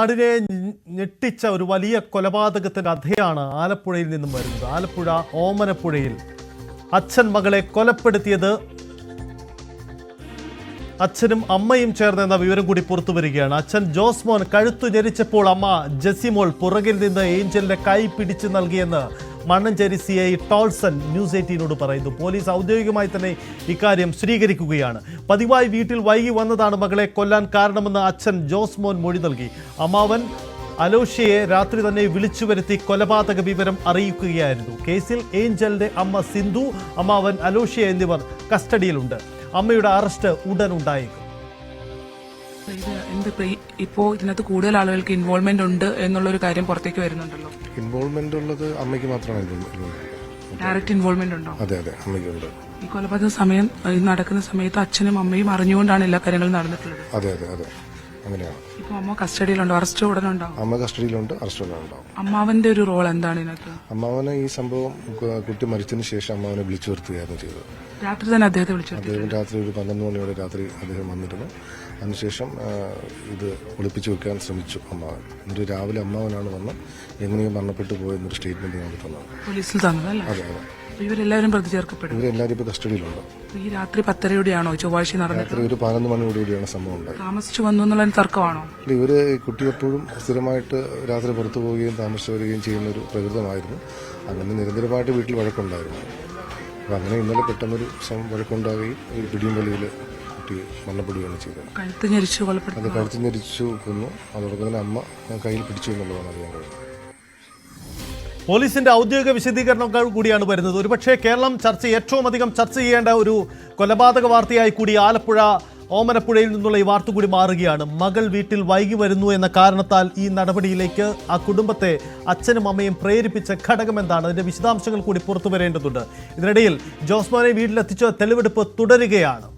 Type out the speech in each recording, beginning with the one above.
നാടിനെ ഞെട്ടിച്ച ഒരു വലിയ കൊലപാതകത്തിന്റെ കഥയാണ് ആലപ്പുഴയിൽ നിന്നും വരുന്നത്. ആലപ്പുഴ ഓമനപ്പുഴയിൽ അച്ഛൻ മകളെ കൊലപ്പെടുത്തിയത് അച്ഛനും അമ്മയും ചേർന്നെന്ന വിവരം കൂടി പുറത്തു വരികയാണ്. അച്ഛൻ ജോസ്മോൻ കഴുത്തു ഞെരിച്ചപ്പോൾ അമ്മ ജെസിമോൾ പുറകിൽ നിന്ന് ഏഞ്ചലിന്റെ കൈ പിടിച്ചു നൽകിയെന്ന് മണ്ണഞ്ചേരി CI ടോൾസൺ ന്യൂസ് 18നോട് പറയുന്നു. പോലീസ് ഔദ്യോഗികമായി തന്നെ ഇക്കാര്യം സ്ഥിരീകരിക്കുകയാണ്. പതിവായി വീട്ടിൽ വൈകി വന്നതാണ് മകളെ കൊല്ലാൻ കാരണമെന്ന് അച്ഛൻ ജോസ്മോൻ മൊഴി നൽകി. അമ്മാവൻ അലോഷ്യയെ രാത്രി തന്നെ വിളിച്ചു വരുത്തി കൊലപാതക വിവരം അറിയിക്കുകയായിരുന്നു. കേസിൽ ഏഞ്ചലിന്റെ അമ്മ സിന്ധു, അമ്മാവൻ അലോഷ്യ എന്നിവർ കസ്റ്റഡിയിലുണ്ട്. അമ്മയുടെ അറസ്റ്റ് ഉടൻ ഉണ്ടായേക്കും. ഇപ്പോ ഇതിനകത്ത് കൂടുതൽ ആളുകൾക്ക് ഇൻവോൾവ്മെന്റ് ഉണ്ട് എന്നുള്ളൊരു കാര്യം പുറത്തേക്ക് വരുന്നുണ്ടല്ലോ. ഇൻവോൾവ്മെന്റ് ഉള്ളത് അമ്മയ്ക്ക് മാത്രമാണ്. ഡയറക്റ്റ് ഇൻവോൾവ്മെന്റ് ഉണ്ടോ? അതെ അതെ, അമ്മയ്ക്കുണ്ട്. ഈ കൊലപാതക സമയം നടക്കുന്ന സമയത്ത് അച്ഛനും അമ്മയും അറിഞ്ഞുകൊണ്ടാണ് എല്ലാ കാര്യങ്ങളും നടന്നിട്ടുള്ളത്. അതെ അതെ അതെ, അങ്ങനെയാണ്. ഇപ്പൊ അമ്മ കസ്റ്റഡിയിലുണ്ടോ? അറസ്റ്റ് ഉടനെ ഉണ്ടാവും? അമ്മ കസ്റ്റഡിയിലുണ്ട്, അറസ്റ്റ് ഉടനെ ഉണ്ടാവും. അമ്മാവന്റെ ഒരു റോൾ എന്താണ് ഇതിനകത്ത്? അമ്മാവനെ ഈ സംഭവം കുട്ടി മരിച്ചതിന് ശേഷം അമ്മാവനെ വിളിച്ചു വരുത്തുകയായിരുന്നു ചെയ്തത്. രാത്രി തന്നെ അദ്ദേഹത്തെ വിളിച്ചു? അദ്ദേഹം രാത്രി ഒരു 11 മണിയോടെ രാത്രി അദ്ദേഹം വന്നിരുന്നു. അതിനുശേഷം ഇത് ഒളിപ്പിച്ചു വെക്കാൻ ശ്രമിച്ചു അമ്മാവൻ. എന്നിട്ട് രാവിലെ അമ്മാവനാണ് വന്ന് എങ്ങനെയും മരണപ്പെട്ടു പോയെന്നൊരു സ്റ്റേറ്റ്മെന്റ് ഞങ്ങൾക്ക് തന്നത്. പോലീസിൽ തന്നതല്ലേ? അതെ അതെ. ഇവരെല്ലാവരും പ്രതി ചേർക്കപ്പെടും? ഇവരെല്ലാവരും ഇപ്പൊ കസ്റ്റഡിയിലുണ്ട്. ഈ രാത്രി 10:30-യോടെയാണോ ചൊവ്വാഴ്ച നടന്നത്? രാത്രി ഒരു 11 മണിയോടുകൂടിയാണ് സംഭവം ഉണ്ടായത്. താമസിച്ചു വന്നു എന്നുള്ള തർക്കമാണോ? ഇവര് കുട്ടി എപ്പോഴും സ്ഥിരമായിട്ട് രാത്രി പുറത്തു പോവുകയും താമസിച്ചു വരികയും ചെയ്യുന്ന ഒരു പ്രകൃതമായിരുന്നു. അങ്ങനെ നിരന്തരമായിട്ട് വീട്ടിൽ വഴക്കുണ്ടായിരുന്നു. അപ്പൊ അങ്ങനെ ഇന്നലെ പെട്ടെന്നൊരു വഴക്കുണ്ടാവുകയും ഒരു പിടിയും വലിയിൽ കുട്ടി മരണപ്പെടുകയാണ് ചെയ്തത്. കഴുത്ത് ഞെരിച്ചു കൊലപ്പെട്ടു? അത് കഴുത്ത് ഞെരിച്ചു കൊന്നു. അതോടൊപ്പം തന്നെ അമ്മ കയ്യിൽ പിടിച്ചു എന്നുള്ളതാണ് അറിയാൻ കഴിയുന്നത്. പോലീസിന്റെ ഔദ്യോഗിക വിശദീകരണങ്ങൾ കൂടിയാണ് വരുന്നത്. ഒരുപക്ഷെ കേരളം ഏറ്റവും അധികം ചർച്ച ചെയ്യേണ്ട ഒരു കൊലപാതക വാർത്തയായി കൂടി ആലപ്പുഴ ഓമനപ്പുഴയിൽ നിന്നുള്ള ഈ വാർത്ത കൂടി മാറുകയാണ്. മകൾ വീട്ടിൽ വൈകി വരുന്നു എന്ന കാരണത്താൽ ഈ നടപടിയിലേക്ക് ആ കുടുംബത്തെ അച്ഛനും അമ്മയും പ്രേരിപ്പിച്ച ഘടകം എന്താണ്? അതിന്റെ വിശദാംശങ്ങൾ കൂടി പുറത്തു വരേണ്ടതുണ്ട്. ഇതിനിടയിൽ ജോസ്മോനെ വീട്ടിലെത്തിച്ച തെളിവെടുപ്പ് തുടരുകയാണ്.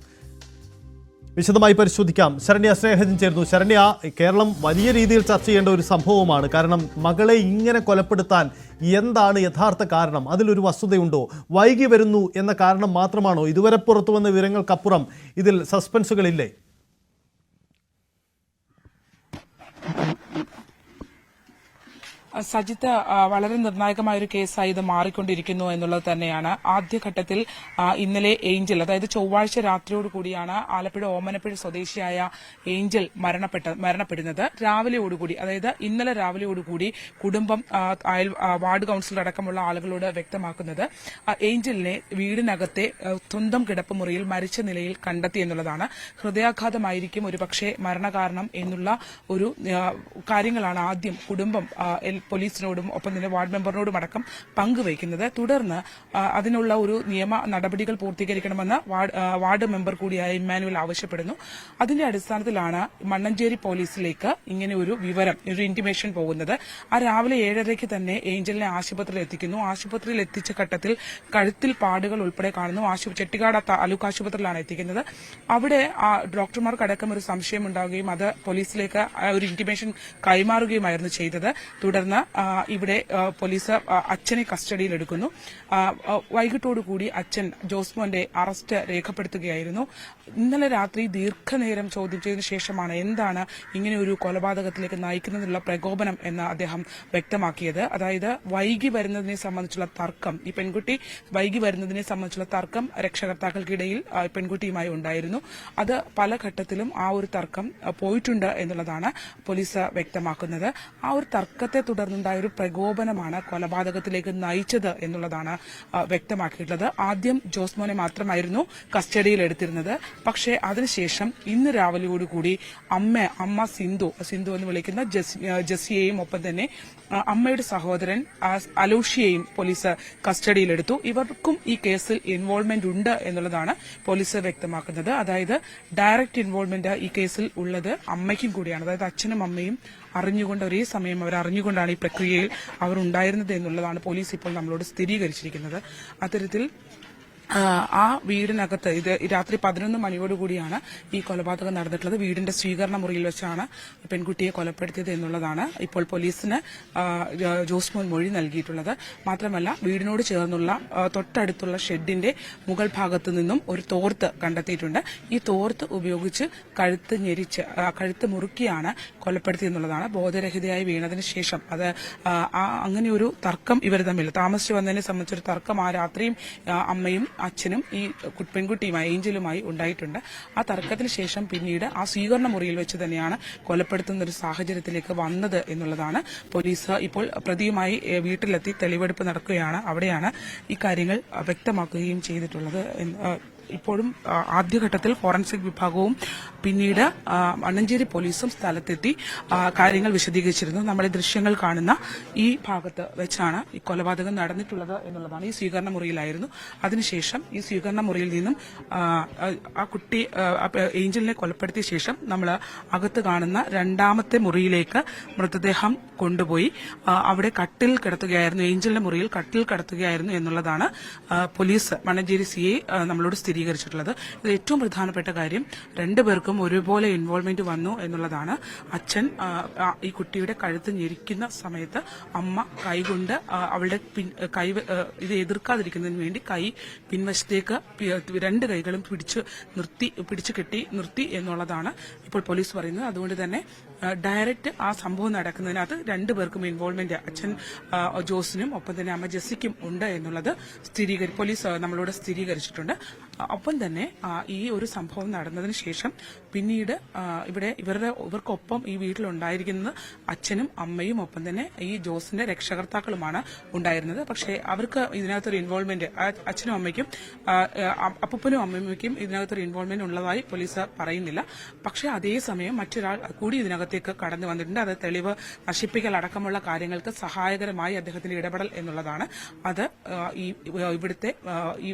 വിശദമായി പരിശോധിക്കാം. ശരണ്യ സ്നേഹജൻ ചേർന്നു. ശരണ്യ, കേരളം വലിയ രീതിയിൽ ചർച്ച ചെയ്യേണ്ട ഒരു സംഭവമാണ്. കാരണം മകളെ ഇങ്ങനെ കൊലപ്പെടുത്താൻ എന്താണ് യഥാർത്ഥ കാരണം? അതിലൊരു വസ്തുതയുണ്ടോ? വൈകി വരുന്നു എന്ന കാരണം മാത്രമാണോ? ഇതുവരെ പുറത്തു വന്ന വിവരങ്ങൾക്കപ്പുറം ഇതിൽ സസ്പെൻസുകളില്ലേ? സജിത്ത്, വളരെ നിർണായകമായ ഒരു കേസായി ഇത് മാറിക്കൊണ്ടിരിക്കുന്നു എന്നുള്ളത് തന്നെയാണ്. ആദ്യഘട്ടത്തിൽ ഇന്നലെ ഏഞ്ചൽ, അതായത് ചൊവ്വാഴ്ച രാത്രിയോടുകൂടിയാണ് ആലപ്പുഴ ഓമനപ്പുഴ സ്വദേശിയായ ഏഞ്ചൽ മരണപ്പെടുന്നത്. രാവിലെയോടുകൂടി, അതായത് ഇന്നലെ രാവിലെയോടുകൂടി കുടുംബം, വാർഡ് കൌൺസിലർ അടക്കമുള്ള ആളുകളോട് വ്യക്തമാക്കുന്നത് ഏഞ്ചലിനെ വീടിനകത്തെ സ്വന്തം കിടപ്പുമുറിയിൽ മരിച്ച നിലയിൽ കണ്ടെത്തി എന്നുള്ളതാണ്. ഹൃദയാഘാതമായിരിക്കും ഒരുപക്ഷെ മരണകാരണം എന്നുള്ള ഒരു കാര്യങ്ങളാണ് ആദ്യം കുടുംബം പോലീസിനോടും ഒപ്പം തന്നെ വാർഡ് മെമ്പറിനോടും അടക്കം പങ്കുവയ്ക്കുന്നത്. തുടർന്ന് അതിനുള്ള ഒരു നിയമ നടപടികൾ പൂർത്തീകരിക്കണമെന്ന് വാർഡ് മെമ്പർ കൂടിയായ ഇമ്മാനുവൽ ആവശ്യപ്പെടുന്നു. അതിന്റെ അടിസ്ഥാനത്തിലാണ് മണ്ണഞ്ചേരി പോലീസിലേക്ക് ഇങ്ങനെ ഒരു വിവരം, ഒരു ഇന്റിമേഷൻ പോകുന്നത്. ആ രാവിലെ 7:30 തന്നെ ഏഞ്ചലിനെ ആശുപത്രിയിൽ എത്തിക്കുന്നു. ആശുപത്രിയിൽ എത്തിച്ച ഘട്ടത്തിൽ കഴുത്തിൽ പാടുകൾ ഉൾപ്പെടെ കാണുന്നു. ചെട്ടിക്കാട് താലൂക്ക് ആശുപത്രിയിലാണ് എത്തിക്കുന്നത്. അവിടെ ഡോക്ടർമാർക്കടക്കം ഒരു സംശയം ഉണ്ടാവുകയും അത് പോലീസിലേക്ക് ഒരു ഇന്റിമേഷൻ കൈമാറുകയുമായിരുന്നു ചെയ്തത്. തുടർന്ന് ഇവിടെ പോലീസ് അച്ഛനെ കസ്റ്റഡിയിലെടുക്കുന്നു. വൈകിട്ടോടുകൂടി അച്ഛൻ ജോസ്മോന്റെ അറസ്റ്റ് രേഖപ്പെടുത്തുകയായിരുന്നു. ഇന്നലെ രാത്രി ദീർഘനേരം ചോദ്യം ചെയ്തതിനു ശേഷമാണ് എന്താണ് ഇങ്ങനെ ഒരു കൊലപാതകത്തിലേക്ക് നയിക്കുന്നതിനുള്ള പ്രകോപനം എന്ന് അദ്ദേഹം വ്യക്തമാക്കിയത്. അതായത് വൈകി വരുന്നതിനെ സംബന്ധിച്ചുള്ള തർക്കം, ഈ പെൺകുട്ടി വൈകി വരുന്നതിനെ സംബന്ധിച്ചുള്ള തർക്കം രക്ഷകർത്താക്കൾക്കിടയിൽ പെൺകുട്ടിയുമായി ഉണ്ടായിരുന്നു. അത് പല ഘട്ടത്തിലും ആ ഒരു തർക്കം പോയിട്ടുണ്ട് എന്നുള്ളതാണ് പോലീസ് വ്യക്തമാക്കുന്നത്. ആ ഒരു തർക്കത്തെ തുടർന്നുണ്ടായ ഒരു പ്രകോപനമാണ് കൊലപാതകത്തിലേക്ക് നയിച്ചത് എന്നുള്ളതാണ് വ്യക്തമാക്കിയിട്ടുള്ളത്. ആദ്യം ജോസ്മോനെ മാത്രമായിരുന്നു കസ്റ്റഡിയിലെടുത്തിരുന്നത്. പക്ഷേ അതിനുശേഷം ഇന്ന് രാവിലെയോടുകൂടി അമ്മ സിന്ധു എന്ന് വിളിക്കുന്ന ജസിയെയും ഒപ്പം തന്നെ അമ്മയുടെ സഹോദരൻ അലോഷ്യയെയും പോലീസ് കസ്റ്റഡിയിലെടുത്തു. ഇവർക്കും ഈ കേസിൽ ഇൻവോൾവ്മെന്റ് ഉണ്ട് എന്നുള്ളതാണ് പോലീസ് വ്യക്തമാക്കുന്നത്. അതായത് ഡയറക്റ്റ് ഇൻവോൾവ്മെന്റ് ഈ കേസിൽ ഉള്ളത് അമ്മയ്ക്കും കൂടിയാണ്. അതായത് അച്ഛനും അമ്മയും അറിഞ്ഞുകൊണ്ട്, ഒരേ സമയം അവർ അറിഞ്ഞുകൊണ്ടാണ് ഈ പ്രക്രിയയിൽ അവർ ഉണ്ടായിരുന്നത് എന്നുള്ളതാണ് പോലീസ് ഇപ്പോൾ നമ്മളോട് സ്ഥിരീകരിച്ചിരിക്കുന്നത്. അത്തരത്തിൽ ആ വീടിനകത്ത് ഇത് രാത്രി 11 മണിയോടുകൂടിയാണ് ഈ കൊലപാതകം നടന്നിട്ടുള്ളത്. വീടിന്റെ സ്വീകരണ മുറിയിൽ വെച്ചാണ് പെൺകുട്ടിയെ കൊലപ്പെടുത്തിയത് എന്നുള്ളതാണ് ഇപ്പോൾ പോലീസിന് ജോസ്മോൻ മൊഴി നൽകിയിട്ടുള്ളത്. മാത്രമല്ല വീടിനോട് ചേർന്നുള്ള തൊട്ടടുത്തുള്ള ഷെഡിന്റെ മുകൾ ഭാഗത്തു നിന്നും ഒരു തോർത്ത് കണ്ടെത്തിയിട്ടുണ്ട്. ഈ തോർത്ത് ഉപയോഗിച്ച് കഴുത്ത് മുറുക്കിയാണ് കൊലപ്പെടുത്തി എന്നുള്ളതാണ്. ബോധരഹിതയായി വീണതിന് ശേഷം അത് അങ്ങനെ ഒരു തർക്കം ഇവർ തമ്മിൽ താമസിച്ചു വന്നതിനെ സംബന്ധിച്ചൊരു തർക്കം ആ രാത്രിയും അമ്മയും അച്ഛനും ഈ പെൺകുട്ടിയുമായി ഏഞ്ചലുമായി ഉണ്ടായിട്ടുണ്ട്. ആ തർക്കത്തിന് ശേഷം പിന്നീട് ആ സ്വീകരണ മുറിയിൽ വെച്ച് തന്നെയാണ് കൊലപ്പെടുത്തുന്ന ഒരു സാഹചര്യത്തിലേക്ക് വന്നത് എന്നുള്ളതാണ്. പോലീസ് ഇപ്പോൾ പ്രതിയുമായി വീട്ടിലെത്തി തെളിവെടുപ്പ് നടക്കുകയാണ്. അവിടെയാണ് ഈ കാര്യങ്ങൾ വ്യക്തമാക്കുകയും ചെയ്തിട്ടുള്ളത്. ഇപ്പോഴും ആദ്യഘട്ടത്തിൽ ഫോറൻസിക് വിഭാഗവും പിന്നീട് മണ്ണഞ്ചേരി പോലീസും സ്ഥലത്തെത്തി കാര്യങ്ങൾ വിശദീകരിച്ചിരുന്നു. നമ്മുടെ ദൃശ്യങ്ങൾ കാണുന്ന ഈ ഭാഗത്ത് വെച്ചാണ് ഈ കൊലപാതകം നടന്നിട്ടുള്ളത് എന്നുള്ളതാണ്. ഈ സ്വീകരണ മുറിയിലായിരുന്നു. അതിനുശേഷം ഈ സ്വീകരണ മുറിയിൽ നിന്നും ആ കുട്ടി ഏഞ്ചലിനെ കൊലപ്പെടുത്തിയ ശേഷം നമ്മൾ അകത്ത് കാണുന്ന രണ്ടാമത്തെ മുറിയിലേക്ക് മൃതദേഹം കൊണ്ടുപോയി അവിടെ കട്ടിൽ കിടത്തുകയായിരുന്നു. ഏഞ്ചലിന്റെ മുറിയിൽ കട്ടിൽ കിടത്തുകയായിരുന്നു എന്നുള്ളതാണ് പോലീസ് മണ്ണഞ്ചേരി CI നമ്മളോട് സ്ഥിരീകരിച്ചിട്ടുള്ളത്. ഇത് ഏറ്റവും പ്രധാനപ്പെട്ട കാര്യം, രണ്ടുപേർക്കും ഒരുപോലെ ഇൻവോൾവ്മെന്റ് വന്നു എന്നുള്ളതാണ്. അച്ഛൻ ഈ കുട്ടിയുടെ കഴുത്ത് ഞെരിക്കുന്ന സമയത്ത് അമ്മ കൈകൊണ്ട് അവളുടെ ഇത് എതിർക്കാതിരിക്കുന്നതിന് വേണ്ടി കൈ പിൻവശത്തേക്ക് രണ്ട് കൈകളും പിടിച്ചു കെട്ടി നിർത്തി എന്നുള്ളതാണ് ഇപ്പോൾ പോലീസ് പറയുന്നത്. അതുകൊണ്ട് തന്നെ ഡയറക്റ്റ് ആ സംഭവം നടക്കുന്നതിനകത്ത് രണ്ടുപേർക്കും ഇൻവോൾവ്മെന്റ് അച്ഛൻ ജോസിനും ഒപ്പം തന്നെ അമ്മ ജെസ്സിക്കും ഉണ്ട് എന്നുള്ളത് പോലീസ് നമ്മളോട് സ്ഥിരീകരിച്ചിട്ടുണ്ട്. ഒപ്പം തന്നെ ഈ ഒരു സംഭവം നടന്നതിന് ശേഷം പിന്നീട് ഇവർക്കൊപ്പം ഈ വീട്ടിലുണ്ടായിരിക്കുന്നത് അച്ഛനും അമ്മയും ഒപ്പം തന്നെ ഈ ജോസിന്റെ രക്ഷകർത്താക്കളുമാണ് ഉണ്ടായിരുന്നത്. പക്ഷേ അവർക്ക് ഇതിനകത്തൊരു ഇൻവോൾവ്മെന്റ് അച്ഛനും അമ്മയ്ക്കും അപ്പൂപ്പനും അമ്മയ്ക്കും ഇതിനകത്തൊരു ഇൻവോൾവ്മെന്റ് ഉള്ളതായി പോലീസ് പറയുന്നില്ല. പക്ഷേ അതേസമയം മറ്റൊരാൾ കൂടി ഇതിനകത്തേക്ക് കടന്നു വന്നിട്ടുണ്ട്. അത് തെളിവ് നശിപ്പിക്കൽ അടക്കമുള്ള കാര്യങ്ങൾക്ക് സഹായകരമായി അദ്ദേഹത്തിന്റെ ഇടപെടൽ എന്നുള്ളതാണ്. അത് ഇവിടുത്തെ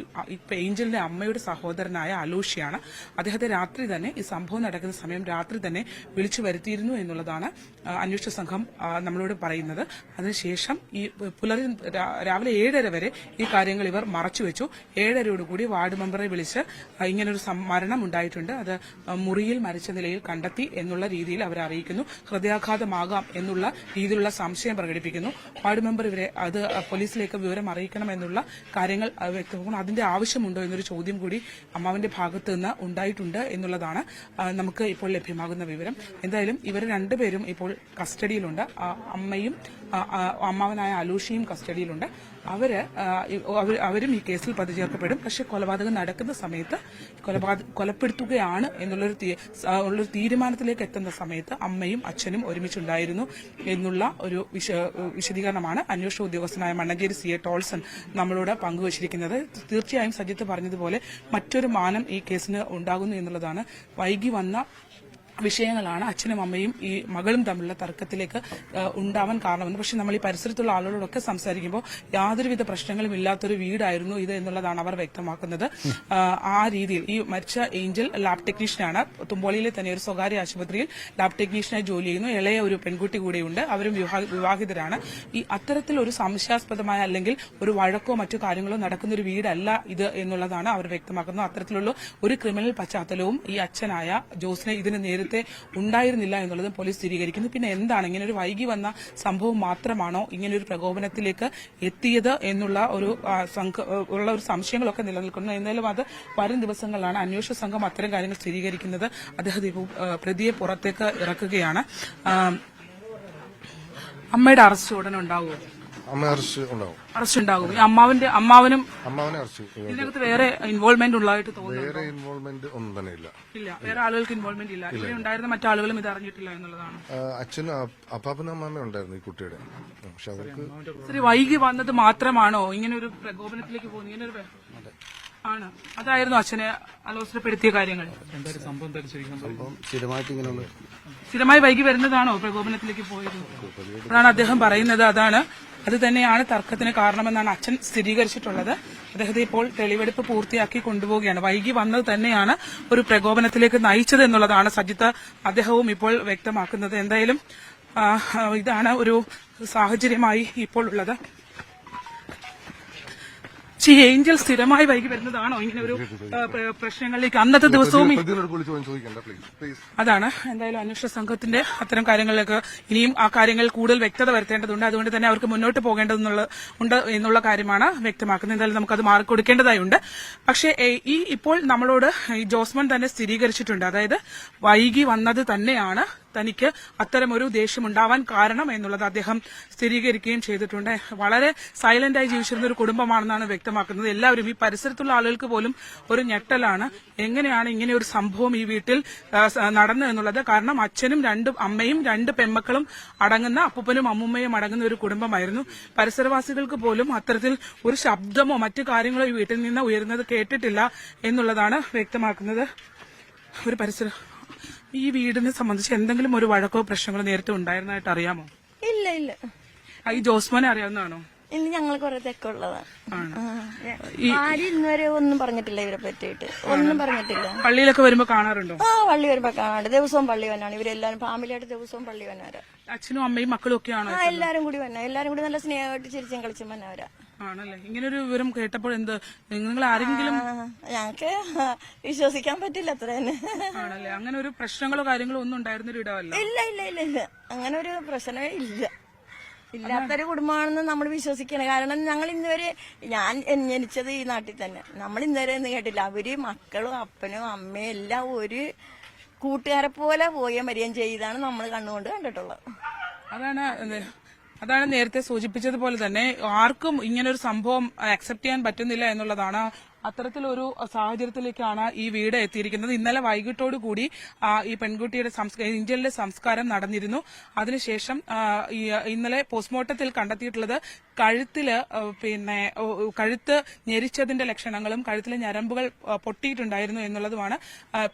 ഏഞ്ചലിന്റെ അമ്മയുടെ സഹോദരനായ അലൂഷിയാണ്. അദ്ദേഹത്തെ രാത്രി തന്നെ ഈ സംഭവം നടക്കുന്ന സമയം രാത്രി തന്നെ വിളിച്ചു വരുത്തിയിരുന്നു എന്നുള്ളതാണ് അന്വേഷണ സംഘം നമ്മളോട് പറയുന്നത്. അതിനുശേഷം ഈ രാവിലെ 7:30 വരെ ഈ കാര്യങ്ങൾ ഇവർ മറച്ചുവെച്ചു. 7:30യോടുകൂടി വാർഡ് മെമ്പറെ വിളിച്ച് ഇങ്ങനൊരു മരണം ഉണ്ടായിട്ടുണ്ട്, അത് മുറിയിൽ മരിച്ച നിലയിൽ കണ്ടെത്തി എന്നുള്ള രീതിയിൽ അവർ അറിയിക്കുന്നു. ഹൃദയാഘാതമാകാം എന്നുള്ള രീതിയിലുള്ള സംശയം പ്രകടിപ്പിക്കുന്നു. വാർഡ് മെമ്പർ ഇവരെ അത് പോലീസിലേക്ക് വിവരം അറിയിക്കണം എന്നുള്ള കാര്യങ്ങൾ വ്യക്തമാക്കുന്നു. അതിന്റെ ആവശ്യമുണ്ടോ എന്നൊരു ചോദ്യം കൂടി അമ്മാവിന്റെ ഭാഗത്ത് നിന്ന് ഉണ്ടായിട്ടുണ്ട് എന്നുള്ളതാണ് നമുക്ക് ഇപ്പോൾ ലഭ്യമാകുന്ന വിവരം. എന്തായാലും ഇവർ രണ്ടുപേരും ഇപ്പോൾ കസ്റ്റഡിയിലുണ്ട്. അമ്മയും അമ്മാവനായ അലൂഷിയും കസ്റ്റഡിയിലുണ്ട്. അവരും ഈ കേസിൽ പ്രതി ചേർക്കപ്പെടും. പക്ഷെ കൊലപാതകം നടക്കുന്ന സമയത്ത് കൊലപ്പെടുത്തുകയാണ് എന്നുള്ളൊരു തീരുമാനത്തിലേക്ക് എത്തുന്ന സമയത്ത് അമ്മയും അച്ഛനും ഒരുമിച്ചുണ്ടായിരുന്നു എന്നുള്ള ഒരു വിശദീകരണമാണ് അന്വേഷണ ഉദ്യോഗസ്ഥനായ മണ്ണഞ്ചേരി CI ടോൾസൺ നമ്മളോട് പങ്കുവച്ചിരിക്കുന്നത്. തീർച്ചയായും സജിത്ത് പറഞ്ഞതുപോലെ മറ്റൊരു മാനം ഈ കേസിന് ഉണ്ടാകുന്നു എന്നുള്ളതാണ്. വൈകി വന്ന വിഷയങ്ങളാണ് അച്ഛനും അമ്മയും ഈ മകളും തമ്മിലുള്ള തർക്കത്തിലേക്ക് ഉണ്ടാവാൻ കാരണമെന്ന്. പക്ഷെ നമ്മൾ ഈ പരിസരത്തുള്ള ആളുകളോടൊക്കെ സംസാരിക്കുമ്പോൾ യാതൊരുവിധ പ്രശ്നങ്ങളും ഇല്ലാത്തൊരു വീടായിരുന്നു ഇത് എന്നുള്ളതാണ് അവർ വ്യക്തമാക്കുന്നത്. ആ രീതിയിൽ ഈ മരിച്ച ഏഞ്ചൽ ലാബ് ടെക്നീഷ്യനാണ്. തുമ്പോളിയിലെ തന്നെ ഒരു സ്വകാര്യ ആശുപത്രിയിൽ ലാബ് ടെക്നീഷ്യനായി ജോലി ചെയ്യുന്നു. ഇളയ ഒരു പെൺകുട്ടി കൂടെയുണ്ട്. അവരും വിവാഹിതരാണ്. ഈ അത്തരത്തിൽ ഒരു സംശയാസ്പദമായ അല്ലെങ്കിൽ ഒരു വഴക്കോ മറ്റു കാര്യങ്ങളോ നടക്കുന്ന ഒരു വീടല്ല ഇത് എന്നുള്ളതാണ് അവർ വ്യക്തമാക്കുന്നത്. അത്തരത്തിലുള്ള ഒരു ക്രിമിനൽ പശ്ചാത്തലവും ഈ അച്ഛനായ ജോസിനെ ഇതിന് നേരത്തെ ഉണ്ടായിരുന്നില്ല എന്നുള്ളത് പോലീസ് സ്ഥിരീകരിക്കുന്നു. പിന്നെ എന്താണ് ഇങ്ങനെ ഒരു വൈകി വന്ന സംഭവം മാത്രമാണോ ഇങ്ങനെ ഒരു പ്രകോപനത്തിലേക്ക് എത്തിയത് എന്നുള്ള ഒരു സംശയങ്ങളൊക്കെ നിലനിൽക്കുന്നു. എന്നാലും അത് വരും ദിവസങ്ങളിലാണ് അന്വേഷണ സംഘം അത്തരം കാര്യങ്ങൾ സ്ഥിരീകരിക്കുന്നത്. അദ്ദേഹം ഇപ്പോൾ പ്രതിയെ പുറത്തേക്ക് ഇറക്കുകയാണ്. അമ്മയുടെ അറസ്റ്റ് ഉടനെ ഉണ്ടാവുമോ? അറസ്റ്റ് ഉണ്ടാകും. അമ്മാവനും ഇതിനകത്ത് വേറെ ഇൻവോൾവ്മെന്റ് ഉള്ളതായിട്ട് തോന്നുന്നു. വേറെ ഇൻവോൾവ്മെന്റ് ഒന്നും തന്നെ ഇല്ല. വേറെ ആളുകൾക്ക് ഇൻവോൾവ്മെന്റ് ഇല്ല. ഇവിടെ ഉണ്ടായിരുന്ന മറ്റാളുകളും ഇത് അറിഞ്ഞിട്ടില്ല എന്നുള്ളതാണ്. അച്ഛനും അപ്പാപ്പനും അമ്മാമയും ഉണ്ടായിരുന്നു ഈ കുട്ടിയുടെ. പക്ഷെ അവർക്ക് വൈകി വന്നത് മാത്രമാണോ ഇങ്ങനെ ഒരു പ്രകോപനത്തിലേക്ക് പോകുന്നത്? ഇങ്ങനെ ഒരു ആണ് അതായിരുന്നു അച്ഛനെ അലോസരപ്പെടുത്തിയ കാര്യങ്ങൾ. സ്ഥിരമായി വൈകി വരുന്നതാണോ പ്രകോപനത്തിലേക്ക് പോയത്? അതാണ് അദ്ദേഹം പറയുന്നത്. അത് തന്നെയാണ് തർക്കത്തിന് കാരണമെന്നാണ് അച്ഛൻ സ്ഥിരീകരിച്ചിട്ടുള്ളത്. അദ്ദേഹത്തെ ഇപ്പോൾ തെളിവെടുപ്പ് പൂർത്തിയാക്കി കൊണ്ടുപോവുകയാണ്. വൈകി വന്നത് തന്നെയാണ് ഒരു പ്രകോപനത്തിലേക്ക് നയിച്ചത് എന്നുള്ളതാണ് സജിത്ത് അദ്ദേഹവും ഇപ്പോൾ വ്യക്തമാക്കുന്നത്. എന്തായാലും ഇതാണ് ഒരു സാഹചര്യമായി ഇപ്പോൾ ഉള്ളത്. ഏഞ്ചൽ സ്ഥിരമായി വൈകി വരുന്നതാണോ ഇങ്ങനെ ഒരു പ്രശ്നങ്ങളിലേക്ക് അന്നത്തെ ദിവസവും? അതാണ് എന്തായാലും അന്വേഷണ സംഘത്തിന്റെ അത്തരം കാര്യങ്ങളിലേക്ക് ഇനിയും ആ കാര്യങ്ങൾ കൂടുതൽ വ്യക്തത വരുത്തേണ്ടതുണ്ട്. അതുകൊണ്ട് തന്നെ അവർക്ക് മുന്നോട്ട് പോകേണ്ടതുണ്ട് എന്നുള്ള കാര്യമാണ് വ്യക്തമാക്കുന്നത്. എന്തായാലും നമുക്കത് മാറിക്കൊടുക്കേണ്ടതായുണ്ട്. പക്ഷേ ഇപ്പോൾ നമ്മളോട് ഈ ജോസ്മൻ തന്നെ സ്ഥിരീകരിച്ചിട്ടുണ്ട്. അതായത് വൈകി വന്നത് തന്നെയാണ് തനിക്ക് അത്തരമൊരു ദേഷ്യമുണ്ടാവാൻ കാരണം എന്നുള്ളത് അദ്ദേഹം സ്ഥിരീകരിക്കുകയും ചെയ്തിട്ടുണ്ട്. വളരെ സൈലന്റായി ജീവിച്ചിരുന്ന ഒരു കുടുംബമാണെന്നാണ് വ്യക്തമാക്കുന്നത്. എല്ലാവരും ഈ പരിസരത്തുള്ള ആളുകൾക്ക് പോലും ഒരു ഞെട്ടലാണ്. എങ്ങനെയാണ് ഇങ്ങനെ ഒരു സംഭവം ഈ വീട്ടിൽ നടന്നു എന്നുള്ളത്. കാരണം അച്ഛനും അമ്മയും 2 പെൺമക്കളും അടങ്ങുന്ന അപ്പൂപ്പനും അമ്മൂമ്മയും അടങ്ങുന്ന ഒരു കുടുംബമായിരുന്നു. പരിസരവാസികൾക്ക് പോലും അത്തരത്തിൽ ഒരു ശബ്ദമോ മറ്റു കാര്യങ്ങളോ ഈ വീട്ടിൽ നിന്ന് ഉയരുന്നത് കേട്ടിട്ടില്ല എന്നുള്ളതാണ് വ്യക്തമാക്കുന്നത്. ഒരു ഈ വീടിനെ സംബന്ധിച്ച് എന്തെങ്കിലും ഒരു വഴക്കോ പ്രശ്നങ്ങളോ നേരത്തെ ഉണ്ടായിരുന്നതായിട്ട് അറിയാമോ? ഇല്ല ഇല്ല. ഈ ജോസ്മോനെ അറിയാവുന്നതാണോ? ഇല്ല, ഞങ്ങൾ കുറെ തെക്കുള്ളതാണ്. ആരും ഇന്നുവരെ ഒന്നും പറഞ്ഞിട്ടില്ല ഇവരെ പറ്റിയിട്ട്, ഒന്നും പറഞ്ഞിട്ടില്ല. പള്ളിയിലൊക്കെ വരുമ്പോ കാണാറുണ്ടോ? പള്ളി വരുമ്പോ കാണാറുണ്ട്. ദിവസവും പള്ളി വന്നാണ് ഇവരെല്ലാരും, ഫാമിലിയായിട്ട് ദിവസവും പള്ളി വന്നവരാ. അച്ഛനും അമ്മയും മക്കളും ഒക്കെയാണോ? എല്ലാരും കൂടി വന്ന, എല്ലാരും കൂടി നല്ല സ്നേഹമായിട്ട് ചിരിച്ചും കളിച്ചും വന്നവരാ. ആണല്ലേ? ഇങ്ങനൊരു വിവരം കേട്ടപ്പോൾ എന്ത് നിങ്ങൾ ആരെങ്കിലും? ഞങ്ങക്ക് വിശ്വസിക്കാൻ പറ്റില്ല, അത്ര തന്നെ. ആണല്ലേ? അങ്ങനെ ഒരു പ്രശ്നങ്ങളോ കാര്യങ്ങളോ ഒന്നും ഉണ്ടായിരുന്നൊരു ഇടമല്ല. ഇല്ല ഇല്ല ഇല്ല ഇല്ല, അങ്ങനെ ഒരു പ്രശ്നമേ ഇല്ല. ഇല്ലാത്തൊരു കുടുംബമാണെന്ന് നമ്മൾ വിശ്വസിക്കണം. കാരണം ഞങ്ങൾ ഇന്നുവരെ, ഞാൻ ജനിച്ചത് ഈ നാട്ടിൽ തന്നെ, നമ്മൾ ഇന്നുവരെ ഒന്നും കേട്ടില്ല. അവര് മക്കളും അപ്പനും അമ്മയും എല്ലാം ഒരു കൂട്ടുകാരെ പോലെ പോയ മരിയം ചെയ്താണ് നമ്മൾ കണ്ണുകൊണ്ട് കണ്ടിട്ടുള്ളത്. അതാണ് നേരത്തെ സൂചിപ്പിച്ചതുപോലെ തന്നെ ആർക്കും ഇങ്ങനൊരു സംഭവം അക്സെപ്റ്റ് ചെയ്യാൻ പറ്റുന്നില്ല എന്നുള്ളതാണ്. അത്തരത്തിലൊരു സാഹചര്യത്തിലേക്കാണ് ഈ വീട് എത്തിയിരിക്കുന്നത്. ഇന്നലെ വൈകിട്ടോടു കൂടി ഈ പെൺകുട്ടിയുടെ ഏഞ്ചലിന്റെ സംസ്കാരം നടന്നിരുന്നു. അതിനുശേഷം ഇന്നലെ പോസ്റ്റ്മോർട്ടത്തിൽ കണ്ടെത്തിയിട്ടുള്ളത് കഴുത്ത് ഞെരിച്ചതിന്റെ ലക്ഷണങ്ങളും കഴുത്തിലെ ഞരമ്പുകൾ പൊട്ടിയിട്ടുണ്ടായിരുന്നു എന്നുള്ളതുമാണ്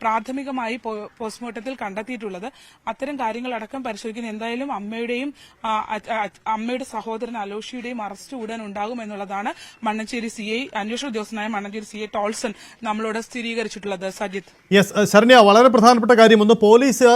പ്രാഥമികമായി പോസ്റ്റ്മോർട്ടത്തിൽ കണ്ടെത്തിയിട്ടുള്ളത്. അത്തരം കാര്യങ്ങളടക്കം പരിശോധിക്കുന്ന എന്തായാലും അമ്മയുടെ സഹോദരൻ അലോഷിയുടെയും അറസ്റ്റ് ഉടൻ ഉണ്ടാകും എന്നുള്ളതാണ് മണ്ണഞ്ചേരി CI അന്വേഷണ ഉദ്യോഗസ്ഥനായ മണ്ണഞ്ചേരി CI ടോൾസൺ നമ്മളോട് സ്ഥിരീകരിച്ചിട്ടുള്ളത്. സജിത്ത്. യെസ് ശരണ്യ, വളരെ പ്രധാനപ്പെട്ട കാര്യം ഒന്ന്, പോലീസ്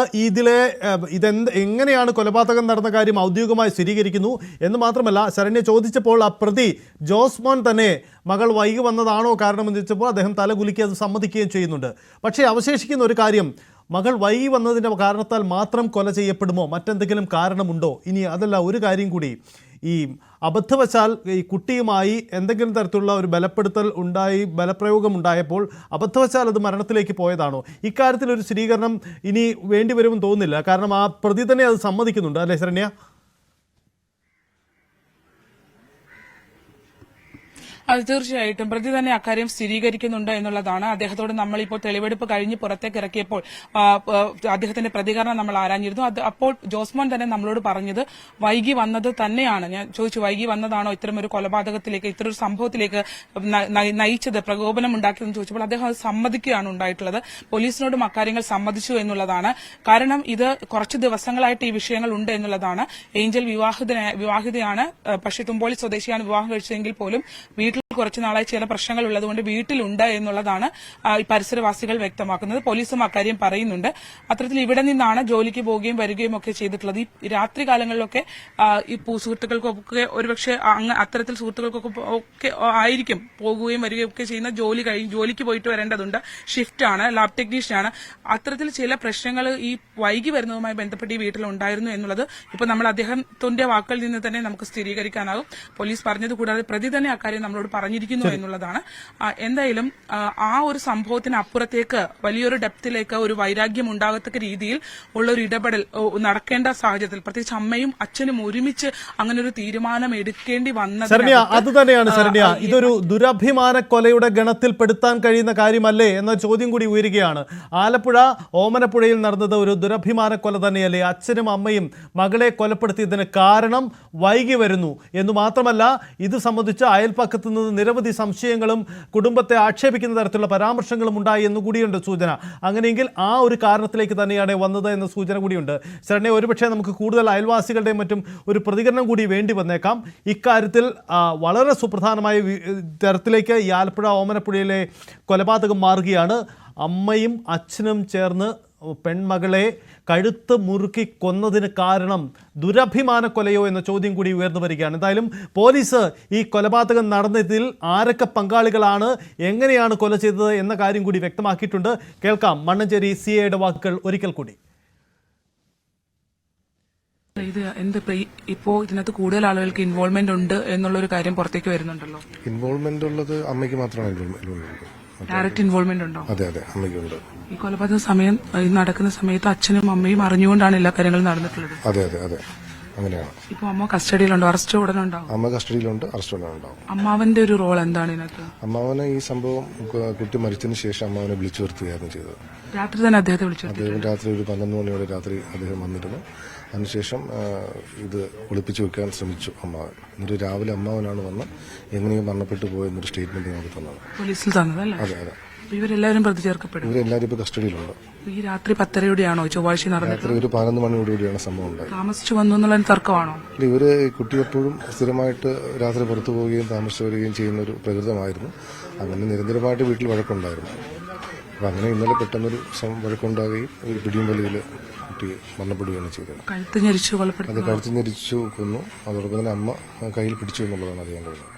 എങ്ങനെയാണ് കൊലപാതകം നടന്ന കാര്യം ഔദ്യോഗികമായി സ്ഥിരീകരിക്കുന്നു എന്ന് മാത്രമല്ല, ശരണ്യ ചോദിച്ചപ്പോൾ ആ പ്രതി ജോസ്മോൻ തന്നെ മകൾ വൈകി വന്നതാണോ കാരണമെന്ന് ചോദിച്ചപ്പോൾ അദ്ദേഹം തലകുലുക്കി അത് സമ്മതിക്കുകയും ചെയ്യുന്നുണ്ട്. പക്ഷേ അവശേഷിക്കുന്ന ഒരു കാര്യം, മകൾ വൈകി വന്നതിൻ്റെ കാരണത്താൽ മാത്രം കൊല ചെയ്യപ്പെടുമോ, മറ്റെന്തെങ്കിലും കാരണമുണ്ടോ? ഇനി അതല്ല, ഒരു കാര്യം കൂടി, ഈ അബദ്ധവശാൽ ഈ കുട്ടിയുമായി എന്തെങ്കിലും തരത്തിലുള്ള ഒരു ബലപ്രയോഗം ഉണ്ടായപ്പോൾ അബദ്ധവശാൽ അത് മരണത്തിലേക്ക് പോയതാണോ? ഇക്കാര്യത്തിൽ ഒരു സ്ഥിരീകരണം ഇനി വേണ്ടിവരുമെന്ന് തോന്നുന്നില്ല. കാരണം ആ പ്രതി തന്നെ അത് സമ്മതിക്കുന്നുണ്ട്, അല്ലേ ശരണ്യ? അത് തീർച്ചയായിട്ടും പ്രതി തന്നെ അക്കാര്യം സ്ഥിരീകരിക്കുന്നുണ്ട് എന്നുള്ളതാണ്. അദ്ദേഹത്തോട് നമ്മളിപ്പോൾ തെളിവെടുപ്പ് കഴിഞ്ഞ് പുറത്തേക്ക് ഇറക്കിയപ്പോൾ അദ്ദേഹത്തിന്റെ പ്രതികരണം നമ്മൾ ആരാഞ്ഞിരുന്നു. അപ്പോൾ ജോസ്മോൻ തന്നെ നമ്മളോട് പറഞ്ഞത് വൈകി വന്നത് തന്നെയാണ്. ഞാൻ ചോദിച്ചു, വൈകി വന്നതാണോ ഇത്തരമൊരു കൊലപാതകത്തിലേക്ക്, ഇത്തരൊരു സംഭവത്തിലേക്ക് നയിച്ചത്, പ്രകോപനം ഉണ്ടാക്കിയതെന്ന് ചോദിച്ചപ്പോൾ അദ്ദേഹം അത് സമ്മതിക്കുകയാണ് ഉണ്ടായിട്ടുള്ളത്. പോലീസിനോടും അക്കാര്യങ്ങൾ സമ്മതിച്ചു എന്നുള്ളതാണ്. കാരണം ഇത് കുറച്ച് ദിവസങ്ങളായിട്ട് ഈ വിഷയങ്ങൾ ഉണ്ട് എന്നുള്ളതാണ്. ഏഞ്ചൽ വിവാഹിതയാണ്, പക്ഷേ തുമ്പോളി സ്വദേശിയാണ് വിവാഹം കഴിച്ചതെങ്കിൽ പോലും വീട്ടിൽ കുറച്ചു നാളായി ചില പ്രശ്നങ്ങൾ ഉള്ളതുകൊണ്ട് വീട്ടിലുണ്ട് എന്നുള്ളതാണ് ഈ പരിസരവാസികൾ വ്യക്തമാക്കുന്നത്. പോലീസും അക്കാര്യം പറയുന്നുണ്ട്. അത്തരത്തിൽ ഇവിടെ നിന്നാണ് ജോലിക്ക് പോവുകയും വരികയും ഒക്കെ ചെയ്തിട്ടുള്ളത്. ഈ രാത്രി കാലങ്ങളിലൊക്കെ ഈ സുഹൃത്തുക്കൾക്കൊക്കെ ഒരുപക്ഷെ അത്തരത്തിൽ സുഹൃത്തുക്കൾക്കൊക്കെ ആയിരിക്കും പോകുകയും വരികയും ഒക്കെ ചെയ്യുന്ന. ജോലിക്ക് പോയിട്ട് വരേണ്ടതുണ്ട്, ഷിഫ്റ്റാണ്, ലാബ് ടെക്നീഷ്യനാണ്. അത്തരത്തിൽ ചില പ്രശ്നങ്ങൾ ഈ വൈകി വരുന്നതുമായി ബന്ധപ്പെട്ട് ഈ വീട്ടിലുണ്ടായിരുന്നു എന്നുള്ളത് ഇപ്പോൾ നമ്മൾ അദ്ദേഹത്തിന്റെ വാക്കുകളിൽ നിന്ന് തന്നെ നമുക്ക് സ്ഥിരീകരിക്കാനാകും. പോലീസ് പറഞ്ഞത് കൂടാതെ പ്രതി തന്നെ അക്കാര്യം നമ്മളോട് പറഞ്ഞിരിക്കുന്നു എന്നുള്ളതാണ്. എന്തായാലും ആ ഒരു സംഭവത്തിന് അപ്പുറത്തേക്ക് വലിയൊരു ഡെപ്തിലേക്ക് ഒരു വൈരാഗ്യം ഉണ്ടാകത്തക്ക രീതിയിൽ ഉള്ള ഒരു ഇടപെടൽ നടക്കേണ്ട സാഹചര്യത്തിൽ പ്രത്യേകിച്ച് അമ്മയും അച്ഛനും ഒരുമിച്ച് അങ്ങനെ ഒരു തീരുമാനം എടുക്കേണ്ടി വന്നത് അത് തന്നെയാണ് ശരണ്യ. ഇതൊരു ദുരഭിമാന കൊലയുടെ ഗണത്തിൽപ്പെടുത്താൻ കഴിയുന്ന കാര്യമല്ലേ എന്ന ചോദ്യം കൂടി ഉയരുകയാണ്. ആലപ്പുഴ ഓമനപ്പുഴയിൽ നടന്നത് ഒരു ദുരഭിമാന കൊല തന്നെയല്ലേ? അച്ഛനും അമ്മയും മകളെ കൊലപ്പെടുത്തിയതിന് കാരണം വൈകി വരുന്നു എന്ന് മാത്രമല്ല, ഇത് സംബന്ധിച്ച് അയൽപ്പക്കത്ത് നിന്ന് നിരവധി സംശയങ്ങളും കുടുംബത്തെ ആക്ഷേപിക്കുന്ന തരത്തിലുള്ള പരാമർശങ്ങളും ഉണ്ടായി എന്നുകൂടിയുണ്ട് സൂചന. അങ്ങനെയെങ്കിൽ ആ ഒരു കാരണത്തിലേക്ക് തന്നെയാണ് വന്നത് എന്ന സൂചന കൂടിയുണ്ട്. ശരണ്യ, ഒരുപക്ഷെ നമുക്ക് കൂടുതൽ അയൽവാസികളുടെയും മറ്റും ഒരു പ്രതികരണം കൂടി വേണ്ടി വന്നേക്കാം. ഇക്കാര്യത്തിൽ വളരെ സുപ്രധാനമായ തരത്തിലേക്ക് ഈ ആലപ്പുഴ ഓമനപ്പുഴയിലെ കൊലപാതകം മാറുകയാണ്. അമ്മയും അച്ഛനും ചേർന്ന് പെൺമകളെ കഴുത്ത് മുറുക്കി കൊന്നതിന് കാരണം ദുരഭിമാന കൊലയോ എന്ന ചോദ്യം കൂടി ഉയർന്നു വരികയാണ്. എന്തായാലും പോലീസ് ഈ കൊലപാതകം നടന്നതിൽ ആരൊക്കെ പങ്കാളികളാണ്, എങ്ങനെയാണ് കൊല ചെയ്തത് എന്ന കാര്യം കൂടി വ്യക്തമാക്കിയിട്ടുണ്ട്. കേൾക്കാം മണ്ണഞ്ചേരി CIയുടെ വാക്കുകൾ ഒരിക്കൽ കൂടി. ഇപ്പോ ഇതിനകത്ത് കൂടുതൽ ആളുകൾക്ക് ഇൻവോൾവ്മെന്റ് ഉണ്ട് എന്നുള്ളൊരു കാര്യം പുറത്തേക്ക് വരുന്നുണ്ടല്ലോ. ഇൻവോൾവ്മെന്റ് ഉള്ളത് അമ്മയ്ക്ക് മാത്രമാണ് ഇൻവോൾവ്മെന്റ് ഉള്ളത്. ഡയറക്റ്റ് ഇൻവോൾവ്മെന്റ് ഉണ്ടോ? അതെ അതെ, അമ്മയ്ക്കുണ്ട്. ഈ കൊലപാതക സമയം ഈ നടക്കുന്ന സമയത്ത് അച്ഛനും അമ്മയും അറിഞ്ഞുകൊണ്ടാണ് എല്ലാ കാര്യങ്ങളും നടന്നിട്ടുള്ളത്. അതെ അതെ അതെ, അങ്ങനെയാണ്. ഇപ്പൊ അമ്മ കസ്റ്റഡിയിലുണ്ടോ? അറസ്റ്റ് ഉടനെ ഉണ്ടാവും? അമ്മ കസ്റ്റഡിയിലുണ്ട്, അറസ്റ്റ് ഉടനെ ഉണ്ടാവും. അമ്മാവന്റെ ഒരു റോൾ എന്താണ് ഇതിനകത്ത്? അമ്മാവനെ ഈ സംഭവം കുട്ടി മരിച്ചതിന് ശേഷം അമ്മാവനെ വിളിച്ചു വരുത്തുകയായിരുന്നു ചെയ്തത്. രാത്രി തന്നെ അദ്ദേഹത്തെ വിളിച്ചു. അദ്ദേഹം രാത്രി ഒരു 12 മണിയോടെ രാത്രി അദ്ദേഹം വന്നിരുന്നു. അതിനുശേഷം ഇത് ഒളിപ്പിച്ചു വെക്കാൻ ശ്രമിച്ചു അമ്മാവൻ. എന്നിട്ട് രാവിലെ അമ്മാവനാണ് വന്ന് എങ്ങനെയും മരണപ്പെട്ടു പോയെന്നൊരു സ്റ്റേറ്റ്മെന്റ് നമുക്ക് തന്നത്. പോലീസിൽ തന്നതല്ലേ? അതെ അതെ. ഇവരെല്ലാവരും പ്രതി ചേർക്കപ്പെടും. ഇവരെല്ലാവരും ഇപ്പോൾ കസ്റ്റഡിയിലുണ്ട്. ഈ രാത്രി 10:30 ചൊവ്വാഴ്ച നടന്നത്? രാത്രി ഒരു 11 മണിയോടുകൂടിയാണ് സംഭവം ഉണ്ടായത്. താമസിച്ചു വന്നു എന്നുള്ള തർക്കമാണോ? ഇവര് കുട്ടി എപ്പോഴും സ്ഥിരമായിട്ട് രാത്രി പുറത്തു പോവുകയും താമസിച്ചു വരികയും ചെയ്യുന്ന ഒരു പ്രകൃതമായിരുന്നു. അങ്ങനെ നിരന്തരമായിട്ട് വീട്ടിൽ വഴക്കുണ്ടായിരുന്നു. അപ്പം അങ്ങനെ ഇന്നലെ പെട്ടെന്നൊരു വഴക്കുണ്ടാകുകയും ഒരു പിടിയും വലിയിൽ കുട്ടി മരണപ്പെടുകയാണ് ചെയ്തത്. കഴുത്ത് ഞെരിച്ചു കൊലപ്പെടുത്തി. അത് കഴുത്ത് ഞെരിച്ചു കൊന്നു. അതോടൊപ്പം തന്നെ അമ്മ കയ്യിൽ പിടിച്ചു എന്നുള്ളതാണ് അറിയാൻ കഴിയുന്നത്.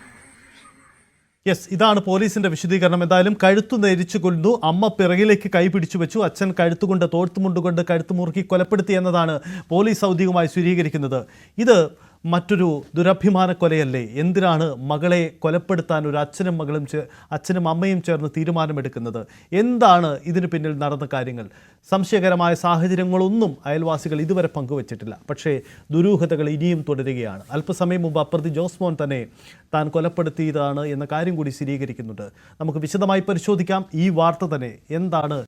യെസ്, ഇതാണ് പോലീസിന്റെ വിശദീകരണം. എന്തായാലും കഴുത്തു നെരിച്ചു കൊല്ലുന്നു, അമ്മ പിറകിലേക്ക് കൈ പിടിച്ചു വെച്ചു, അച്ഛൻ കഴുത്തുകൊണ്ട് തോഴ്ത്തുമുണ്ടുകൊണ്ട് കഴുത്ത് മുറുക്കി കൊലപ്പെടുത്തി എന്നതാണ് പോലീസ് ഔദ്യോഗികമായി സ്ഥിരീകരിക്കുന്നത്. ഇത് മറ്റൊരു ദുരഭിമാന കൊലയല്ലേ? എന്തിനാണ് മകളെ കൊലപ്പെടുത്താൻ ഒരു അച്ഛനും അമ്മയും ചേർന്ന് തീരുമാനമെടുക്കുന്നത്? എന്താണ് ഇതിന് പിന്നിൽ നടന്ന കാര്യങ്ങൾ? സംശയകരമായ സാഹചര്യങ്ങളൊന്നും അയൽവാസികൾ ഇതുവരെ പങ്കുവച്ചിട്ടില്ല. പക്ഷേ ദുരൂഹതകൾ ഇനിയും തുടരുകയാണ്. അല്പസമയം മുമ്പ് അപ്രതി ജോസ്മോൻ തന്നെ താൻ കൊലപ്പെടുത്തിയതാണ് എന്ന കാര്യം കൂടി സ്ഥിരീകരിക്കുന്നുണ്ട്. നമുക്ക് വിശദമായി പരിശോധിക്കാം ഈ വാർത്ത തന്നെ. എന്താണ്